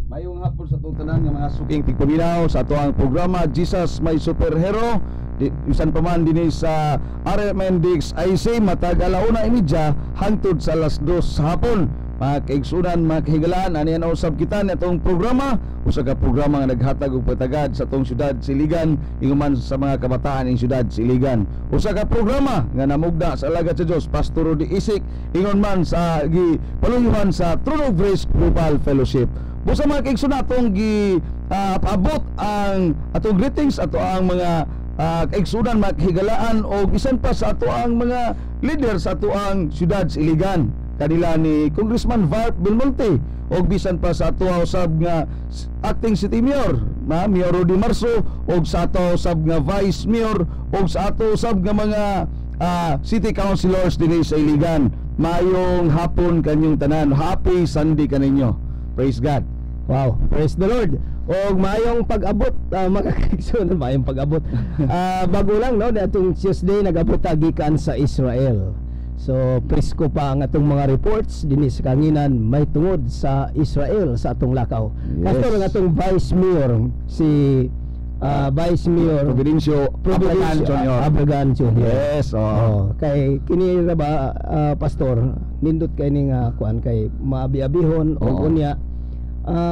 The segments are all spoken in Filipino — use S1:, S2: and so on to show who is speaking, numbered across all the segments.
S1: Mayong hapon sa itong tanan ng mga suking tigpaminaw sa ato ang programa Jesus May Superhero. Bisan pa man din sa RMNDX IC matag alauna imidya hangtod sa alas 2 sa hapon. Mga kaigsunan, mga kahigalaan, ani na usab kita natong programa. Usa ka programa nga naghatag og patagad sa tong syudad Siligan, inguman sa mga kabataan ing syudad Siligan. Usa ka programa nga namugda sa alagad sa Dios, Pastor Rudy Isik, ingon man sa paluyuhan sa Throne of Grace Global Fellowship. Busa mga kaigsunan atong paabot ang atong greetings ato ang mga kaigsunan, mga kahigalaan o bisan pa sa ato ang mga leader sa ato ang syudad Siligan. Kanila ni Congressman Vart Belmonte o bisan pa sa ato usab nga acting city mayor na Mayor Rudy Marso o sa ato usab nga vice mayor o sa ato usab nga mga city councilors dinhi sa Iligan. Mayong hapon kanyong tanan. Happy Sunday kaninyo. Praise God.
S2: Wow, praise the Lord. O mayong pag-abot, makakaigsunan mayong pag-abot. Bago lang no, datong Tuesday nag-abot gikan sa Israel. So presko pa ang atong mga reports dinhi sa kanginan may tungod sa Israel sa atong lakaw.
S1: Yes.
S2: Pastor ang atong Vice Mayor si Vice Mayor
S1: Providencio
S2: Abregan Jr.
S1: Yes,
S2: kay kini ra ba pastor nindot kay ning kuan kay maabi-abihon o unya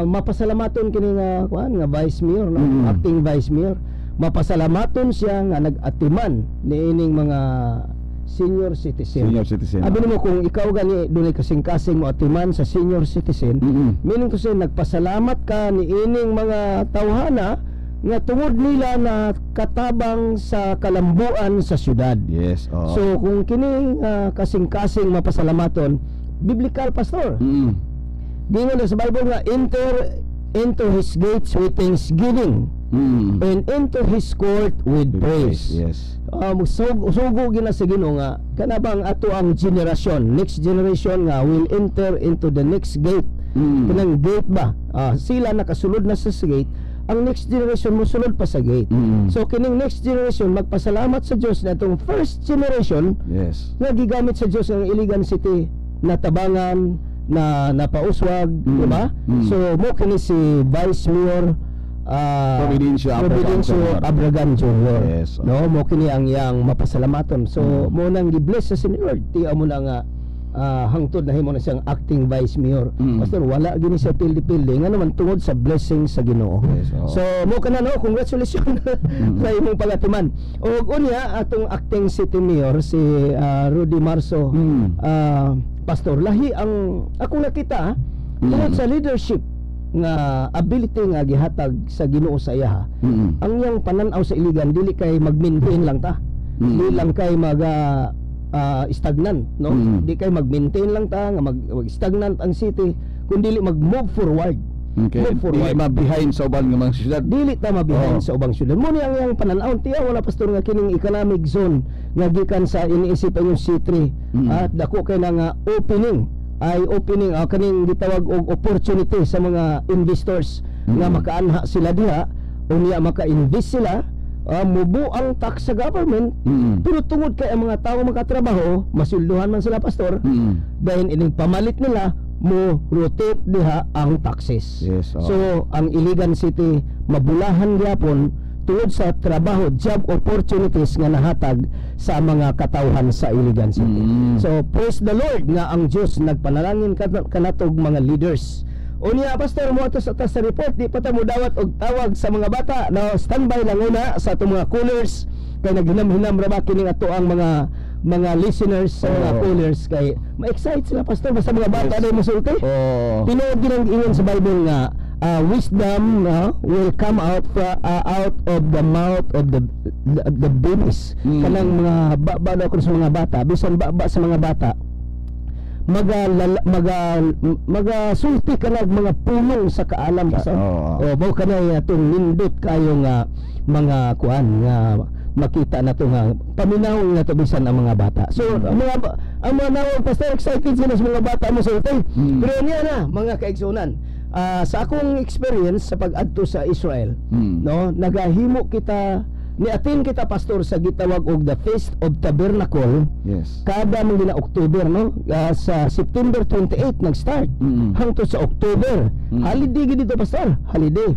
S2: mapasalamaton kini nga kuan nga Vice Mayor no? Acting Vice Mayor, mapasalamaton siya nga nag-atiman niining mga senior citizen. Abi mo kung ikaw gani dunay kasing-kasing mo atiman sa senior citizen, meaning to say nagpasalamat ka ni ining mga tawhana nga tungod nila na katabang sa kalambuan sa syudad.
S1: Yes.
S2: So kung kini kasing-kasing mapasalamaton, biblical pastor. Dingon sa Bible nga enter into his gates with thanksgiving and into his court with praise.
S1: Yes.
S2: Sugo gina sa Ginoo nga kanabang ato ang generation, next generation nga will enter into the next gate. Kanang gate ba? Sila nakasulod na sa gate, ang next generation mosulod pa sa gate. So kining next generation magpasalamat sa Dios na itong first generation nga gigamit sa Dios ang Iligan City na tabangan na napauswag, di ba? So mo kini si Vice Mayor Providencio Abregan Jr.
S1: Yes,
S2: no mo kini ang iyang mapasalamaton. So mo nang gi-bless sa Lord, tiya mo na nga hangtod na himo na siyang acting Vice Mayor. Pastor wala gini sa pildi-pildi nga naman tungod sa blessing sa Ginoo. So mo kana no, congratulations sa imong pagatuman. Og unya atong acting city mayor si Rudy Marso. Pastor lahi ang akong nakita tungod sa leadership nga ability nga gihatag sa Ginoo sa iya. Ang yang pananaw sa Iligan dili kay mag-maintain lang ta. Dili lang kay stagnant, no? Di kay mag-maintain lang ta nga mag-stagnant ang city, kundi mag-move forward.
S1: Move forward. Dili ma-behind sa ubang mga syudad. Dili
S2: ta ma-behind sa ubang syudad. Mo ni ang yang pananaw tiya wala pastor nga kining economic zone nga gikan sa iniisipan yung C3 at dako kay na nga opening kaning gitawag og opportunity sa mga investors nga makaanha sila diha unya maka-invest sila, mubo ang tax sa government, pero tungod kay ang mga tao makatrabaho masulduhan man sila pastor, dahil ining pamalit nila mo rotate diha ang taxes. So ang Iligan City mabulahan gyapon tungod sa trabaho, job opportunities nga nahatag sa mga katawhan sa Iligan City. So praise the Lord nga ang Dios nagpanalangin kanatog mga leaders. Unya pastor mo ato sa report, di pa ta mo dawat og tawag sa mga bata. Now standby lang una sa atong mga callers kay naghinam-hinam ra ba kining ato ang mga listeners sa mga callers kay ma-excite sila pastor basta mga bata dai mosulti. Tinuod ginang ingon sa Bible nga wisdom will come out of the mouth of the babies. Kanang mga baba ko sa mga bata, bisan baba sa mga bata magasulti ka ng mga pulong sa kaalam pastor. Mo kanay atong nindot kayo nga mga kuan nga makita na to nga paminaw na to bisan ang mga bata. So ang mga nawong pastor excited sila sa mga bata mo sulti. Pero niya na mga kaigsunan, sa akong experience sa pag-adto sa Israel, no, nagahimo kita Niatin kita pastor sa gitawag og the Feast of Tabernacle.
S1: Yes.
S2: Kada mga na October, no? Sa September 28 nag-start hangtod sa October. Holiday gid dito pastor, holiday.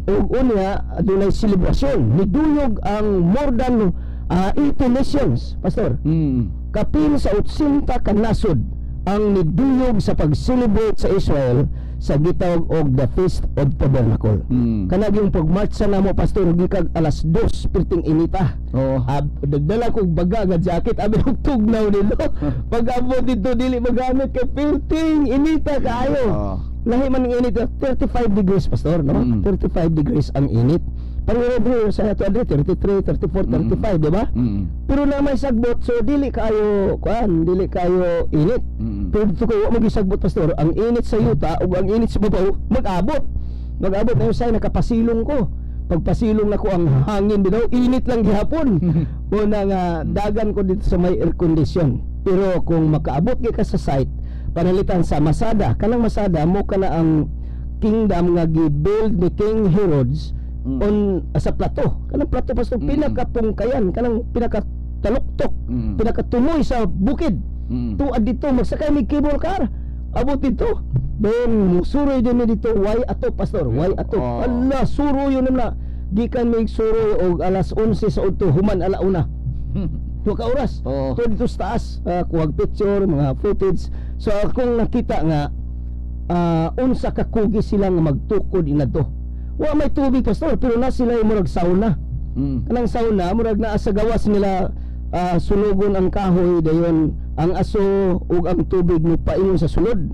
S2: Ug unya adunay selebrasyon. Niduyog ang more than 80 nations, pastor. Kapin sa 80 ka nasod ang niduyog sa pag-celebrate sa Israel sa gitawag og the Feast of Tabernacle. Kanag yung pag-march na mo pastor gikag alas 2 perting inita. Nagdala kog baga nga jacket abi og tugnaw dito. Pag-abot dito dili magamit kay perting inita kaayo. Lahi man ang init 35 degrees pastor, no? 35 degrees ang init. Pang-Hebrew sa ato 33, 34, 35, di ba? Pero na may sagbot, so dili kayo dili kayo init. Pero dito ko magisagbot pastor, ang init sa yuta ug ang init sa babaw mag-abot. Mag-abot na sa nakapasilong ko. Pagpasilong nako ang hangin bitaw, init lang gihapon. Muna nga dagan ko dito sa may air condition. Pero kung makaabot ka sa site, panalitan sa Masada, kanang Masada mo kana ang kingdom nga gi-build ni King Herodes on sa plato. Kanang plato pastor pinakapungkayan, kanang pinakataluktok, pinakatumoy sa bukid. Tuad dito magsakay mig cable car. Abot dito. Then suroy din dito way ato pastor, way ato. Allah suroy yun na. Gikan mig suroy og alas 11 sa udto human alauna. 2 ka oras. To dito sa taas, kuwag picture, mga footage. So akong nakita nga unsa ka kugi sila nga magtukod inadto. Wa may tubig pastor, pero na sila murag sauna. Kanang sauna murag naa sa gawas nila sulugon ang kahoy dayon ang aso ug ang tubig mo paingon sa sulod.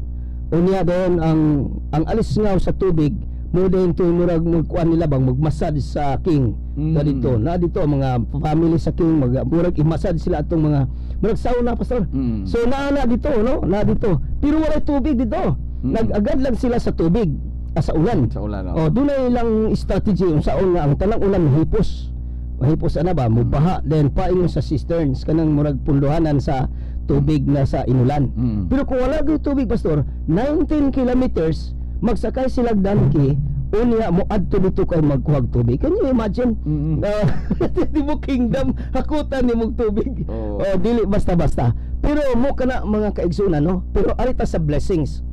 S2: Unya dayon ang alis ngaw sa tubig mo dayon to murag magkuan nila bang magmasad sa king. Dito na dito ang mga family sa king murag imasad sila atong mga murag sauna pastor. So naa dito no, na dito. Pero wala tubig dito. Nag-agad lang sila sa tubig. Sa ulan. Sa ulan. Dunay lang strategy unsaon nga ang tanang ulan hipos. Hipos ana ba mubaha then paingon sa cisterns kanang murag punduhanan sa tubig na sa inulan. Pero kung wala gyud tubig pastor, 19 kilometers magsakay sila donkey unya mo adto dito kay magkuhag tubig. Can you imagine? Di mo kingdom hakutan ni mong tubig. Dili basta-basta. Pero mo kana mga kaigsunan no. Pero arita sa blessings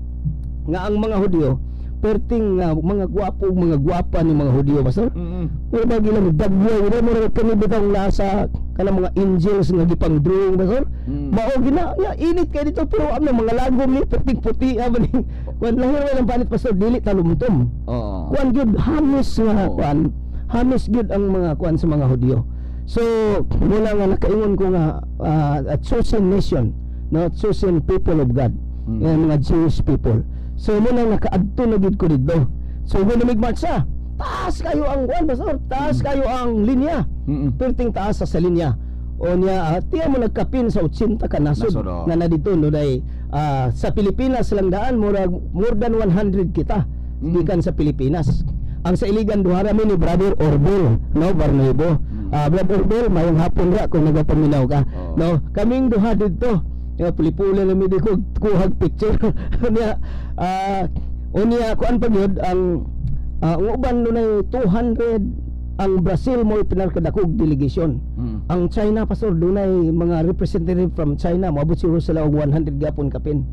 S2: nga ang mga Hudyo perting mga gwapo mga gwapa ni mga Hudyo pastor. Pero bagi lang dagway mo ra kami bitang nasa kanang mga angels nga gipang drawing pastor. Mao gina init kay dito pero ang mga lagom ni perting puti man ning wan lahir lang panit pastor dili talumtom. Kuan gyud hamis nga kuan hamis gyud ang mga kuan sa mga Hudyo. So mula nga nakaingon ko nga a chosen nation, no, chosen people of God, mga Jewish people. So muna nakaadto na gid ko dito. So muna migmarch sa taas kayo ang kuan pastor, taas kayo ang linya. Perting taas sa linya. O niya tiya mo nagkapin sa 80 ka nasod na dito no dai sa Pilipinas lang daan more than 100 kita gikan sa Pilipinas. Ang sa Iligan duhara mi ni Brother Orbel, no, Barnebo. Brother Orbel mayong hapon ra kung nagapaminaw ka. No, kaming duha dito. Puli-puli na mi di ko kuhag picture. Niya unya kuan pa gyud ang uban dunay 200 ang Brazil mo pinakadakog delegation. Ang China pastor dunay mga representative from China moabot siguro sila og 100 gapon kapin.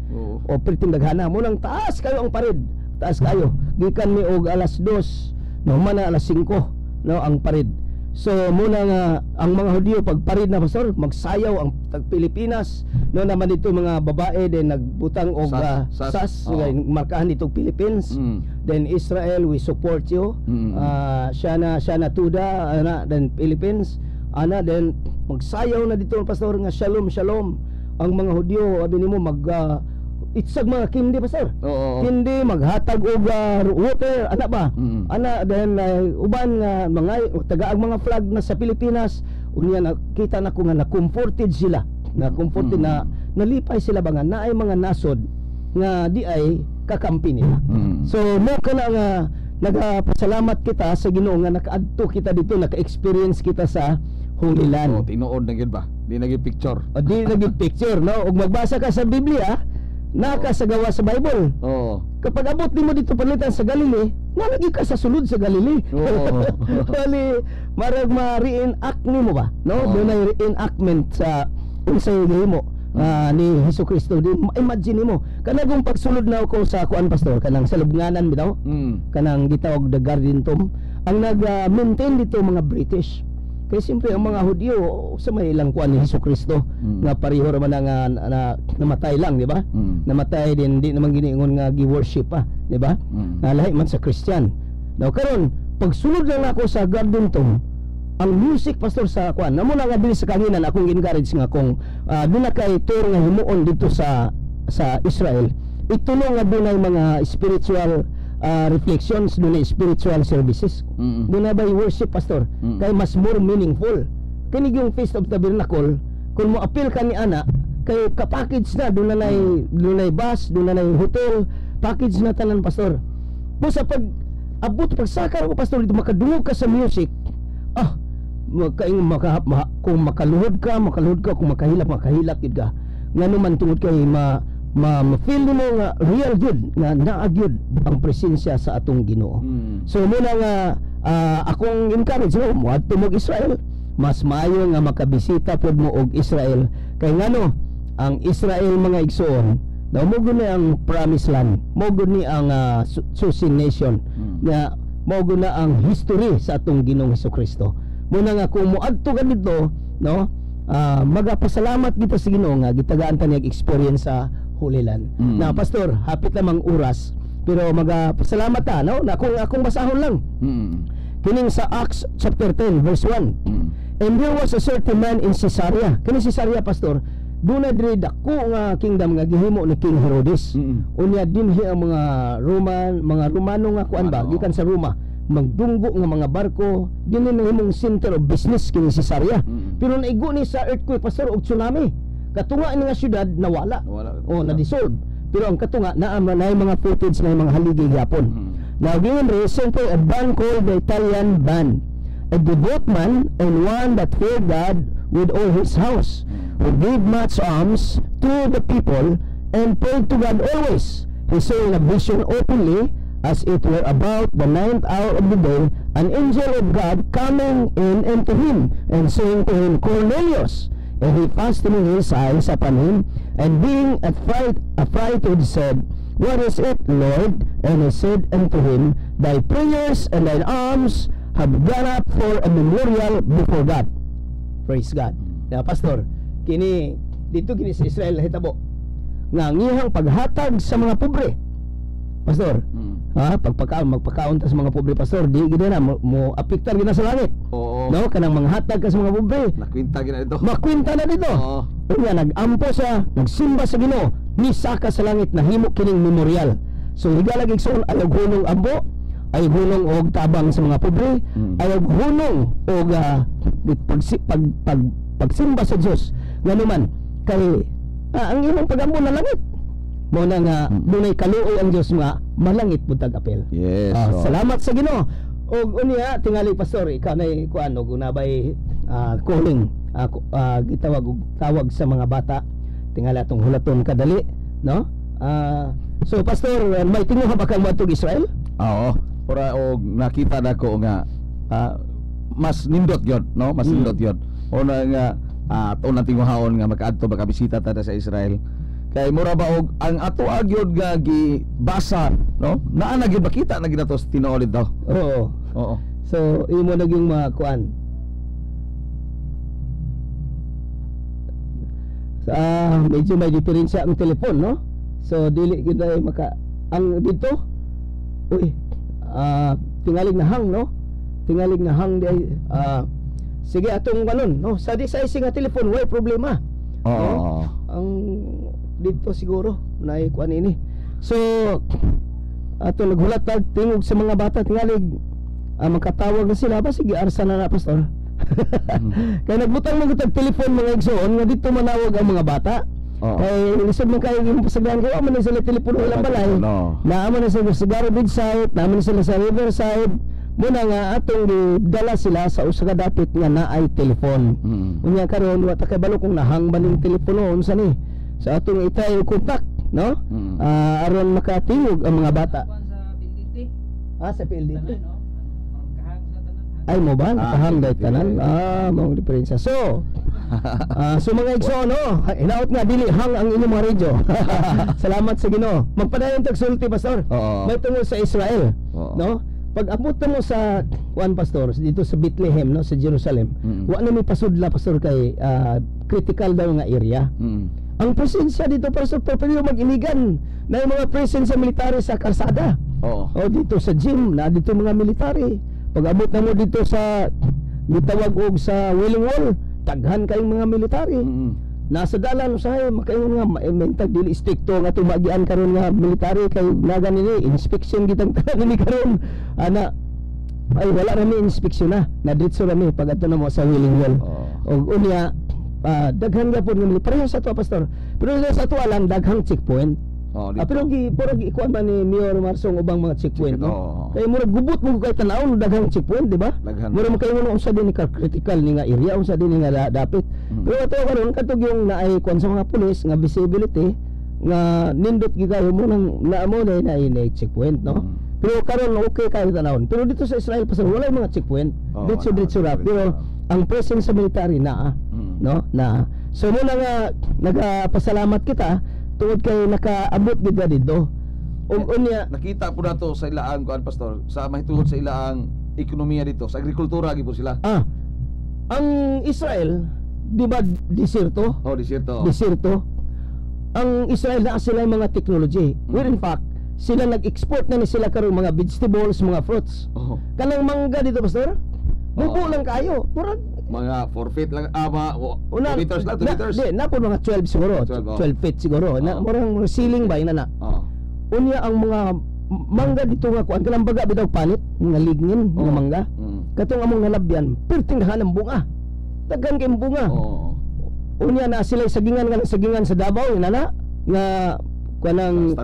S2: O perting daghana mo lang taas kayo ang pared. Taas kayo. Gikan mi og alas 2, no man alas 5, no ang pared. So muna nga ang mga Hudyo pagparid na pastor magsayaw ang Pilipinas no naman dito mga babae din nagbutang og sas markahan dito Philippines. Then Israel we support you. Shana Tuda ana then Philippines ana then magsayaw na dito pastor nga shalom shalom ang mga Hudyo abi nimo mag itsag mga kindi pastor. Kindi maghatag og water ana ba? Ana then uban nga mga tagaag mga flag na sa Pilipinas unya nakita na ko nga na comforted sila. Na comforted na nalipay sila ba nga naay mga nasod nga di ay kakampi nila. So mo kana nga nagapasalamat kita sa Ginoo nga nakaadto kita dito naka-experience kita sa Holy Land.
S1: Tinuod na gyud ba? Di na gyud picture.
S2: Di na gyud picture no ug magbasa ka sa Biblia nakasagawa sa Bible.
S1: Oo.
S2: Kapag abot nimo dito palitan sa Galilee, nalagi ka sa sulod sa Galilee.
S1: Oo.
S2: Bali, marag ma-reenact nimo ba? No, doon ay reenactment sa unsay gihimo ni Hesus Kristo. Di imagine mo kanang kung pagsulod na ako sa kuan pastor kanang sa lubnganan bitaw. Kanang gitawag the Garden Tomb, ang nag-maintain dito mga British. Kaya siyempre ang mga Hudyo sa may ilang kuan ni Hesus Kristo nga pareho ra man nga namatay lang, di ba? Namatay din, di naman giniingon nga gi-worship pa, di ba? Lahi man sa Christian. Now karon pagsulod lang ako sa Garden Tomb, ang music pastor sa kuan namo na nga dili sa kanginan akong encourage nga kung doon na kay tour nga himuon dito sa Israel, itulo nga dunay mga spiritual reflections, dunay spiritual services. Doon na ba worship pastor kay mas more meaningful kini yung Feast of Tabernacle. Kung mo appeal ka ni ana kay ka-package na doon na bus, doon na hotel, package na tanan pastor. Busa pag abot pagsakar ko pastor dito makadungog ka sa music, kung makaluhod ka, kung makahilak gid ka. Ngano man tungod kay ma-feel mo nga real good nga naagyud ang presensya sa atong Ginoo. So muna nga akong encourage mo adto mo Israel. Mas maayo nga makabisita pod mo og Israel kay ngano ang Israel mga igsoon na mo gud ang promised land, mo gud ni ang chosen nation nga mo gud na ang history sa atong Ginoong Hesukristo. Muna nga kung moadto ka dito, no, magapasalamat kita sa Ginoo nga gitagaan ta niyag experience sa Holy Land. Na pastor, hapit lamang oras, pero magapasalamat ta, no, na akong basahon lang. Kining sa Acts chapter 10 verse 1. And there was a certain man in Caesarea. Kini Caesarea pastor, doon na diri dako nga kingdom nga gihimo ni King Herodes. Unya dinhi ang mga Romano nga kuan ba gikan sa Roma. Magdunggo nga mga barko dinhi na himong center of business kini Caesarea. Pero naigo ni sa earthquake pastor og tsunami. Katunga ni nga syudad nawala. Na-dissolve. Pero ang katunga naa na mga footage na mga haligi gyapon. Now given recently a band called the Italian Band, a devout man and one that feared God with all his house, who gave much alms to the people and prayed to God always. He saw in a vision openly, as it were about the 9th hour of the day, an angel of God coming in unto him, and saying to him, Cornelius. And he fastening his eyes upon him, and being affrighted, said, What is it, Lord? And he said unto him, Thy prayers and thine alms have gone up for a memorial before God. Praise God. Na pastor, kini dito kini sa Israel hitabo nga ngihang paghatag sa mga pobre. Pastor, magpakaon ta sa mga pobre pastor, di gid na mo apektar gid na sa langit.
S1: Oo.
S2: No, kanang manghatag ka sa mga pobre.
S1: Nakwinta gid na dito.
S2: Makwinta na dito.
S1: Oo.
S2: Unya nagampo sa nagsimba sa Ginoo, ni saka sa langit nahimo kining memorial. So higalag igsoon ayaw hunong ambo, ayaw hunong og tabang sa mga pobre, ayaw hunong og pagsimba sa Dios. Ngano man kay ang imong pagampo na langit. Mo na nga dunay kaluoy ang Dios nga malangit pud tag-apel.
S1: Yes.
S2: Salamat sa Ginoo. Og unya tingali pastor ikaw nay kuan og unabay calling gitawag og tawag sa mga bata tingali atong hulaton kadali, no? So pastor, may tinguha ba kang matug Israel?
S1: Oo. Ora og nakita nako nga mas nindot gyud, no? Mas nindot gyud. Una nga tuon na tinguhaon nga makaadto makabisita ta sa Israel. Kay mura ba og ang ato agyod nga gibasa, no? Naa na gyud makita na gid ato sa tinuod daw. Oo.
S2: So imo naging makuan. Medyo may diferensya ang telepon, no? So dili gyud ay ang dito. Tingalig na hang, no? Tingalig na hang di sige atong kanon, no? Sa size nga telepon way problema.
S1: Oo.
S2: Ang dito siguro na kuan ini. So ato naghulat tingog sa mga bata tingalig magkatawag na sila ba sige arsa na pastor. Kaya nagbutang mo kitag telephone mga igsoon nga dito manawag ang mga bata. Kay lisod man kayo yung pasagdan kayo man sila telepono ilang balay. Naaman na sila sa Garabid site, naaman sila sa Riverside. Muna nga atong dala sila sa usa ka dapit nga naay telephone. Unya karon wa ta kay balo kung nahang baning telepono unsa ni. Sa atong itay kontak no?
S1: Mm.
S2: Aron makatingog ang mga bata.
S3: Sa PLDT.
S2: Sa PLDT.
S3: Tanan, no? Ang kahang sa tanan.
S2: Ay mo ba? Nakahang dahil tanan? Mga diferensya. So, so mga igsoon, no? Hinaot nga, dili hang ang inyong mga radyo. Salamat sa Ginoo. Magpadayon tagsulti, Pastor.
S1: Oo.
S2: May tungkol sa Israel,
S1: Oo.
S2: no? Pag abot mo sa Juan Pastor dito sa Bethlehem, no, sa Jerusalem, wa na may pasudla, Pastor, kay critical daw nga area. Ang presensya dito, Pastor, pwede mag-iligan na yung mga presensya military sa kalsada.
S1: Oo.
S2: O dito sa gym, na dito mga military. Pag abot na mo dito sa gitawag og sa Wailing Wall, daghan kayong mga military. Nasa dalan usahay makaingon nga mentag dili stricto nga tumagian karon nga military kay naga nini inspection gitang tanan ni karon ana ay wala ra mi inspection na diretso ra mi pag adto na mo sa Wailing Wall. Og unya daghan gyapon nga pareho sa to, Pastor, pero sa to lang daghang checkpoint. Pero ikuan man ni Mayor Marsong ubang mga checkpoint, no? Kay murag gubot mo kay tan-awon daghang checkpoint, di ba? Murag makaingon unsa din ni critical ni nga area, unsa din ni nga dapit. Pero ato karon katog yung naay kuan sa mga pulis nga visibility nga nindot gigayo mo nang naamo na checkpoint, no? Pero karon okay kayo tan-awon. Pero dito sa Israel Pastor wala mga checkpoint. Dito ra pero ang presence sa military na no? Na. So muna nga nagapasalamat kita tungod kay nakaabot gid dito. Og unya
S1: nakita po nato sa ilaang kuan, Pastor, sa mahitungod sa ilaang ekonomiya dito, sa agrikultura gid po sila.
S2: Ang Israel, di ba desierto?
S1: Desierto.
S2: Desierto. Ang Israel na sila mga technology. Where in fact, sila nag-export na ni sila karon mga vegetables, mga fruits. Kanang mangga dito, Pastor? Bubo lang kayo. Murag
S1: mga 4 feet lang, 2 meters lang, 2 meters.
S2: Na po mga 12 siguro, 12 feet siguro. Na murang ceiling ba ina na. Unya ang mga mangga dito nga kuan kanang baga bitaw panit, nga lignin, mga mangga. Katong among nalabyan, perting dahan ang bunga. Daghan kay bunga. Unya na sila sagingan sa Davao ina na nga kuanang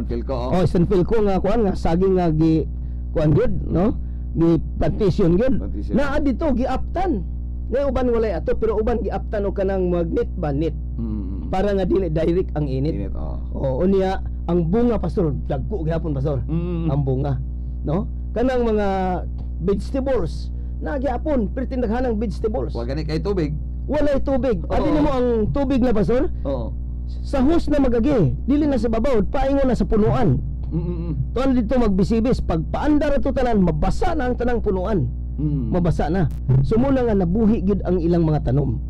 S2: Stanfield ko nga kuan nga saging nga gi kuan gud, no? Gi plantation gud. Na dito giaptan. Ngay uban walay ato pero uban giaptan og kanang magnet ba net. Para nga dili direct ang init. Unya ang bunga, Pastor, dagko gyapon, Pastor. Ang bunga, no? Kanang mga vegetables na gyapon perting daghanang vegetables.
S1: Wa gani kay tubig.
S2: Walay tubig. Adi nimo ang tubig na, Pastor? Sa hose na magagi, dili na sa babaw, paingon na sa punuan. Tuan dito magbisibis, pag paandar ato tanan, mabasa na ang tanang punuan. Mabasa na. Sumula nga nabuhi gid ang ilang mga tanom.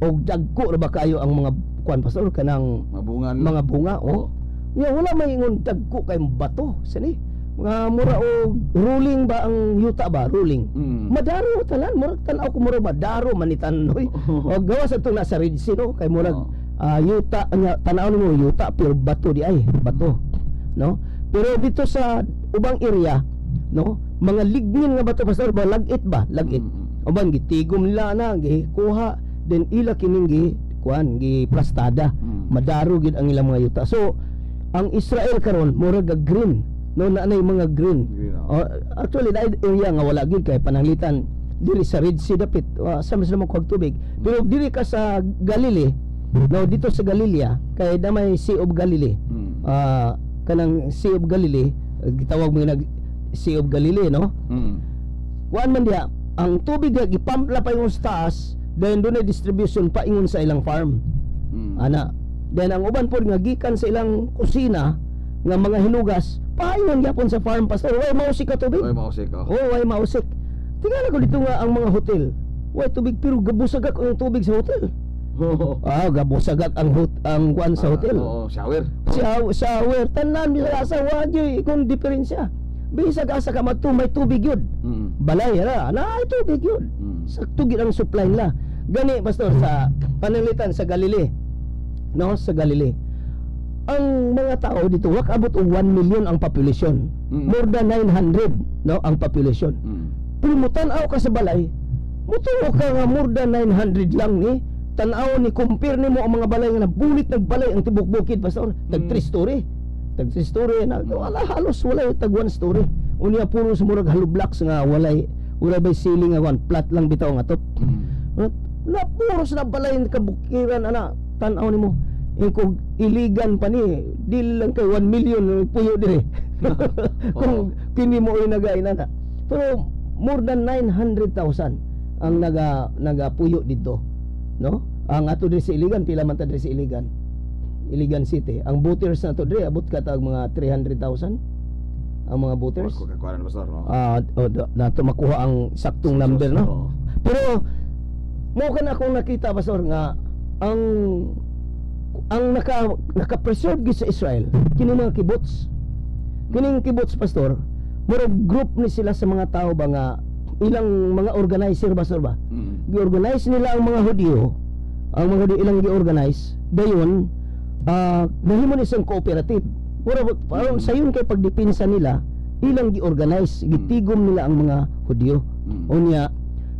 S2: Og dagko ra ba kayo ang mga kuan, Pastor, kanang mga bunga. Nya wala may ingon dagko kay bato sini. Nga mura og ruling ba ang yuta ba, ruling. Madaro tanan, murag tan-aw ko mura madaro manitan oy. Og gawas ato na sa Red Sea, no? Kay murag yuta nya tan-aw mo yuta pero bato di ay, bato, no? Pero dito sa ubang area, no, mga lignin nga bato, Pastor, ba lagit ba? Lagit. Uban gitigom nila na gikuha then ila kining gi plastada. Madaro gid ang ilang mga yuta. So ang Israel karon murag green, no, naanay mga green. Actually na area nga wala gid kay pananglitan diri sa Red Sea dapit. Sa mas namang kuwag tubig. Pero diri ka sa Galilee, no, dito sa Galilea kay damay Sea of Galilee. Kanang Sea of Galilee, gitawag mo nag Sea of Galilee, no? Kuan man diha, ang tubig nga gipump la pa yung sa taas, then doon na distribution pa ingon sa ilang farm. Ana. Then ang uban pod nga gikan sa ilang kusina nga mga hinugas, paingon gyapon sa farm, Pastor. Way mausik ka tubig.
S1: Way mausik.
S2: Way mausik. Tingala ko dito nga ang mga hotel. Way tubig pero gabusagak ang tubig sa hotel. Gabusagak ang kuan sa hotel.
S1: Shower.
S2: Shower tanan bisa sa wagyo kung diferensya. Bisag asa ka may tubig yun. Balay ra na ay tubig yun. Sakto gid ang supply nila. Gani, Pastor, sa pananglitan sa Galilee, no, sa Galilee, ang mga tao dito wak abot og 1 million ang population. More than 900, no, ang population. Pero mutan-aw ka sa balay, mutuo ka nga more than 900 lang ni. Tan-aw ni compare nimo ang mga balay nga nabulit nagbalay ang tibok bukid, Pastor. Tag 3 story. Tag 3 story na wala halos wala tag 1 story. Unya puro sa murag hollow blocks nga wala bay ceiling nga one flat lang bitaw nga top. Na puros na balay kabukiran ana, tan-aw nimo Kung iligan pa ni, dili lang kay 1 million puyo dire. Kung kini mo inagay na. Pero more than 900,000 ang nagapuyo dito, no? Ang ato dire sa Iligan, pila man ta dire sa Iligan? Iligan City. Ang voters na to dire abot ka tag mga 300,000 ang mga voters.
S1: Kuan pastor, no?
S2: Nato makuha ang saktong number, no? Pero mo kan akong nakita pastor nga ang naka-preserve gid sa Israel kini mga kibbutz. Kining kibbutz pastor, murag group ni sila sa mga tao ba nga ilang mga organizer pastor ba? Gi-organize nila ang mga Hudyo. Ang mga Hudyo ilang gi-organize. Dayon nahimo ni isang cooperative. Murag parang sayon kay pagdepensa nila, ilang gi-organize, gitigom nila ang mga Hudyo. Unya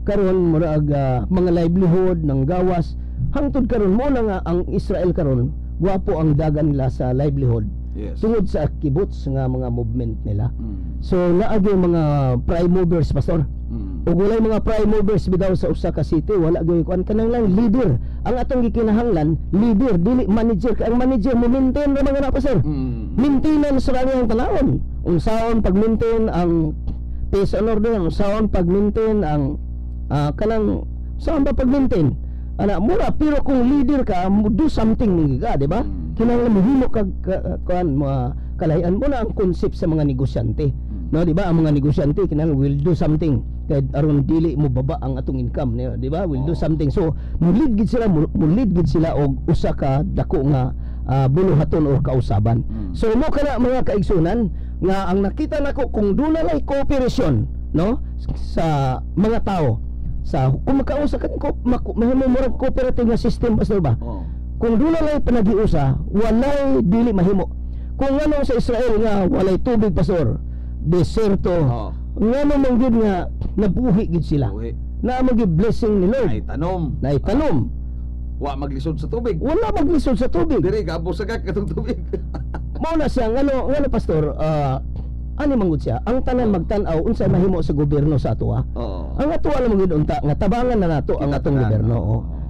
S2: karon murag mga livelihood ng gawas hangtod karon mo na nga ang Israel karon guwapo ang dagan nila sa livelihood.
S1: Yes.
S2: Tungod sa kibbutz nga mga movement nila. So naagi mga prime movers pastor. Ug walay mga prime movers bitaw sa usa ka city, wala gyud kuan kanang lang leader. Ang atong gikinahanglan leader dili manager. Ang manager mo maintain ra mga na pastor. Maintenance ra ang tanawon. Unsaon pag-maintain ang peace and order, unsaon pag-maintain ang kanang saan ba pag-maintain? Ana mura pero kung leader ka, do something mga, di ba? Kinahanglan mahimo kag kuan mga kalahian mo na ang concept sa mga negosyante. No, di ba? Ang mga negosyante kinahanglan will do something kay aron dili mo baba ang atong income, di ba? Will do something. So, mulid gid sila og usa ka dako nga buluhaton o kausaban. So mo kana mga kaigsunan nga ang nakita nako kung dunay cooperation, no, sa mga tao sa kung makausa ka mahimo murag cooperative nga system pastor ba? Kung dunay panagiusa, walay dili mahimo. Kung ano sa Israel nga walay tubig pastor, deserto. Ngano man gid nga nabuhi gid sila. Na magi blessing ni Lord. Nay tanom.
S1: Wa maglisod sa tubig.
S2: Wala maglisod sa tubig.
S1: Diri gabo sagad katong tubig.
S2: Mao na siya ngano pastor, ani manggod siya ang tanan magtan-aw unsay mahimo sa gobyerno sa ato. Ang ato alam mo gid unta nga tabangan na nato ang atong gobyerno.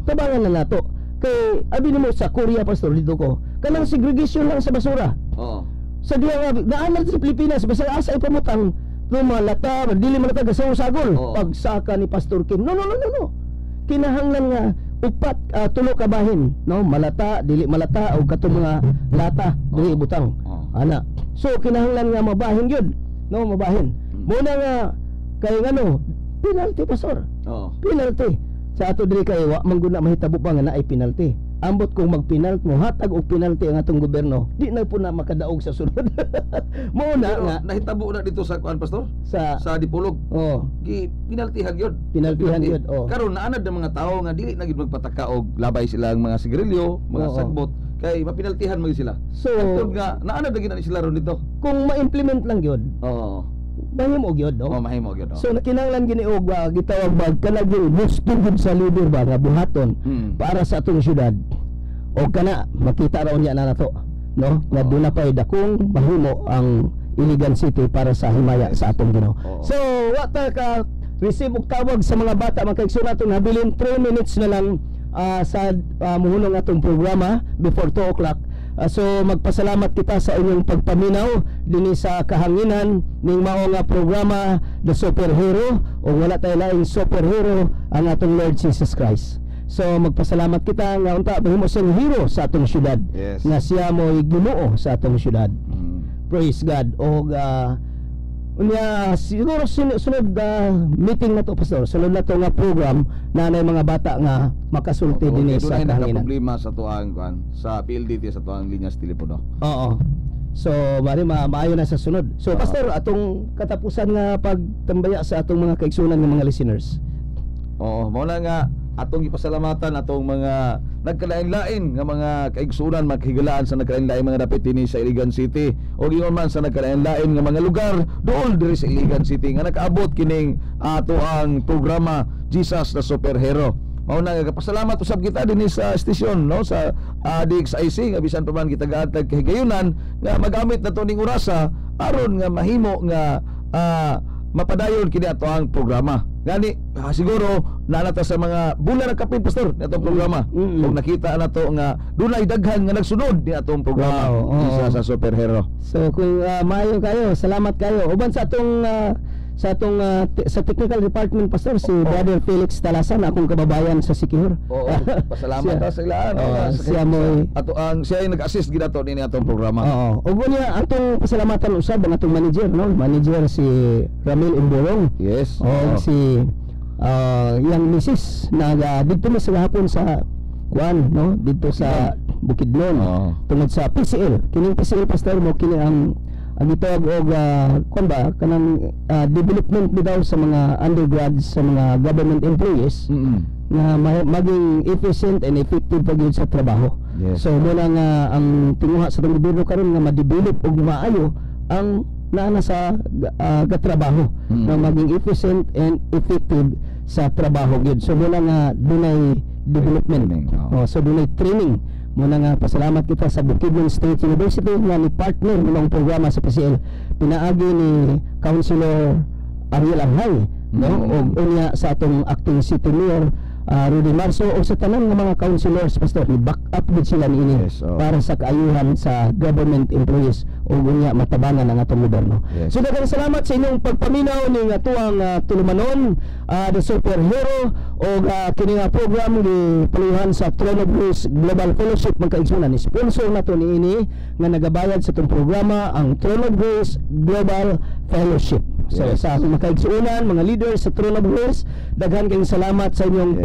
S2: Tabangan na nato. Kay abi nimo sa Korea pastor dito ko, kanang segregation lang sa basura. Sa diha nga naanan sa Pilipinas basta asa ipamutang lumalata, dili man ta gasawsagol. Pagsaka ni Pastor Kim. No. Kinahanglan nga upat tulo ka bahin, no? Malata, dili malata o katong mga lata dili butang. Ana. So kinahanglan nga mabahin gyud, no? Mabahin. Muna nga kay ngano, penalty pastor. Penalty. Sa ato diri kay wa man gud na mahitabo pa nga naay penalty. Ambot kung magpinalt mo hatag og penalty ang atong gobyerno, di na po na makadaog sa sunod. Muna nga
S1: nahitabo na dito sa kuan pastor? Sa Dipolog. Gi penaltihan gyud.
S2: Penaltihan gyud.
S1: Karon naanad ng mga tawo nga dili na gyud magpataka og labay sila ang mga sigarilyo, mga sagbot kay mapinaltihan mo sila. So tungod nga naanad na gyud sila ron dito.
S2: Kung ma-implement lang gyud. Mahimo gyud, no?
S1: Mahimo gyud.
S2: So nakinahanglan gini og gitawag ba kanang gusto gyud sa leader ba nga buhaton para sa atong syudad. O kana makita ra unya na nato, no? Nga doon na pay dakong mahimo ang Iligan City para sa himaya sa atong Ginoo. So wa ta ka receive og tawag sa mga bata magkaigsoon naton habilin 3 minutes na lang sa muhunong atong programa before 2 o'clock. So magpasalamat kita sa inyong pagpaminaw dinhi sa kahanginan ning mao nga programa The Superhero o wala tay laing superhero ang atong Lord Jesus Christ. So magpasalamat kita nga unta mahimo siyang hero sa atong syudad. Nga siya mo'y Ginoo sa atong syudad. Praise God. O unya siguro sunod meeting na to pastor. Sunod na to nga program na mga bata nga makasulti dinhi sa kahanginan.
S1: Problema sa tuang kuan sa PLDT sa tuang linyas telepono.
S2: So bari maayo na sa sunod. So pastor atong katapusan nga pagtambaya sa atong mga kaigsunan ng mga listeners.
S1: Mao na nga atong ipasalamatan atong mga nagkalain-lain nga mga kaigsunan maghigalaan sa nagkalain-lain mga dapit dinhi sa Iligan City o ingon man sa nagkalain-lain nga mga lugar dool diri sa Iligan City nga nakaabot kining ato ang programa Jesus the Superhero. Mao na nga pasalamat usab kita dinhi sa stasyon, no, sa DXIC nga bisan pa man kita gaatag kahigayunan nga magamit nato ning orasa aron nga mahimo nga mapadayon kini ato ang programa. Gani siguro naalata sa mga bulan ng kapin pastor ni atong programa. Kung nakita nato nga dunay daghan nga nagsunod ni atong programa isa sa superhero.
S2: So kung maayo kayo, salamat kayo. Uban sa atong sa technical department pastor si Brother Felix Talasan, akong kababayan sa Sikihor.
S1: Oo, pasalamat ta sa ilaan.
S2: Siya mo
S1: ato ang siya ay nag-assist gid ato ni atong programa.
S2: Oo. Ug unya atong pasalamatan usab ang atong manager, no? Manager si Ramil Imborong.
S1: Yes.
S2: Si yang misis na dito mi sa hapon sa kuan, no? Dito sa Bukidnon. Tungod sa PCL. Kining PCL pastor mo kini ang gitawag og kuan ba kanang development daw sa mga undergrads, sa mga government employees na maging efficient and effective pag yun sa trabaho.
S1: Yes.
S2: So muna nga ang tinguha sa itong gobyerno karon nga ma-develop og maayo ang naana sa katrabaho na maging efficient and effective sa trabaho gyud. So muna nga dunay development. So dunay training. Muna nga pasalamat kita sa Bukidnon State University nga ni partner ng programa sa PCL. Pinaagi ni Councilor Ariel Anghay, no? O unya sa atong acting city mayor Rudy Marso o sa tanan ng mga councilors pastor, ni back up gid sila niini para sa kaayuhan sa government employees o unya matabangan ang atong gobyerno. So daghang salamat sa inyong pagpaminaw ning atuang tulumanon the superhero o kini nga program ni paluhan sa Throne of Grace Global Fellowship magkaigsunan ni sponsor nato niini nga nagabayad sa itong programa ang Throne of Grace Global Fellowship. So sa makaigsunan mga leaders sa Throne of Grace, daghan kayong salamat sa inyong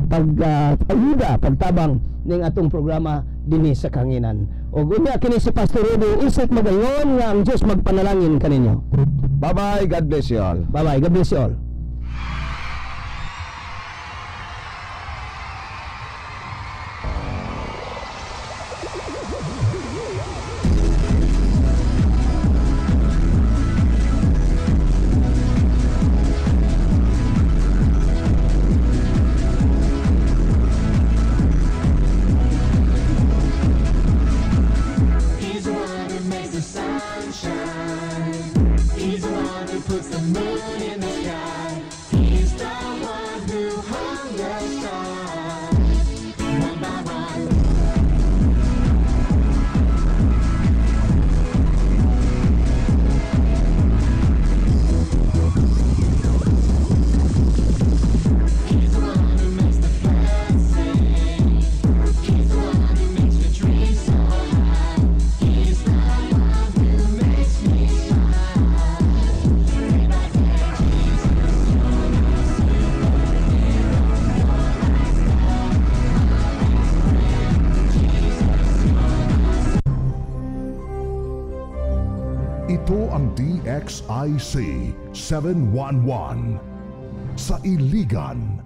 S2: pag-ayuda, pagtabang ning atong programa dinhi sa Kanginan. O unya kini si Pastor Rudy isip magayon nga ang Dios magpanalangin kaninyo.
S1: Bye-bye, God bless you all.
S2: Bye-bye, God bless you all.
S4: Ito ang DXIC 711 sa Iligan,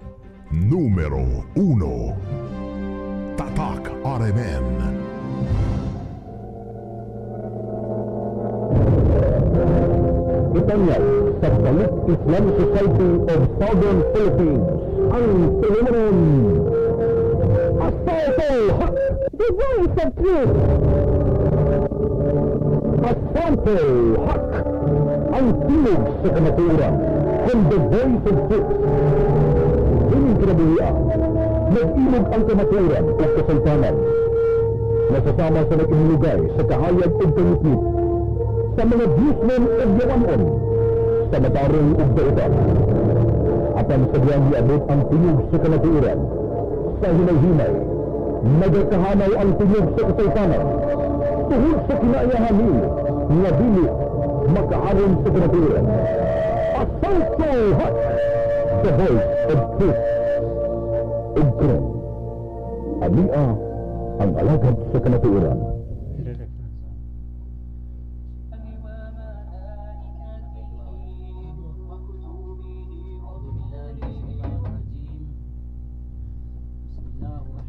S4: numero 1. Tatak RMN.
S2: Itanyag sa Balik Islam Society of Southern Philippines ang tulumanon Assalto Hak, the voice of truth. Assalto Hak, ang tinig sa kamaturan, from the voice of truth. Hiling kinabuhian, nag-ilog ang kamaturan o kasultanan. Nasasama sa nag-inulugay sa kahayag o kangitnit, sa mga Diyosmen o yawanon, sa matarong o dautan. Apan sa diyang iabot ang tinig sa kamaturan, sa hinay-hinay, nagkahanaw ang tinig sa kasultanan. Tuhod sa kinaayahan ni nga dili makaaron sa kamaturan. Assalto Hak, the voice of truth. Ugkron, ania ang alagad sa kamaturan.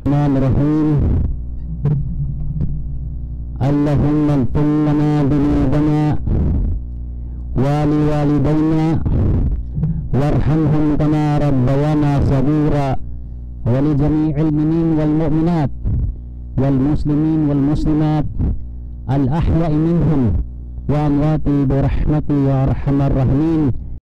S2: Bismillahirrahmanirrahim. Allahumma ighfir lana dhunubana wa liwalidayna warhamhum kama rabbayana saghira wa li jami'il mu'minin wal mu'minat wal muslimin wal muslimat al ahya'i minhum wa amwati bi rahmati ya arhamar rahimin.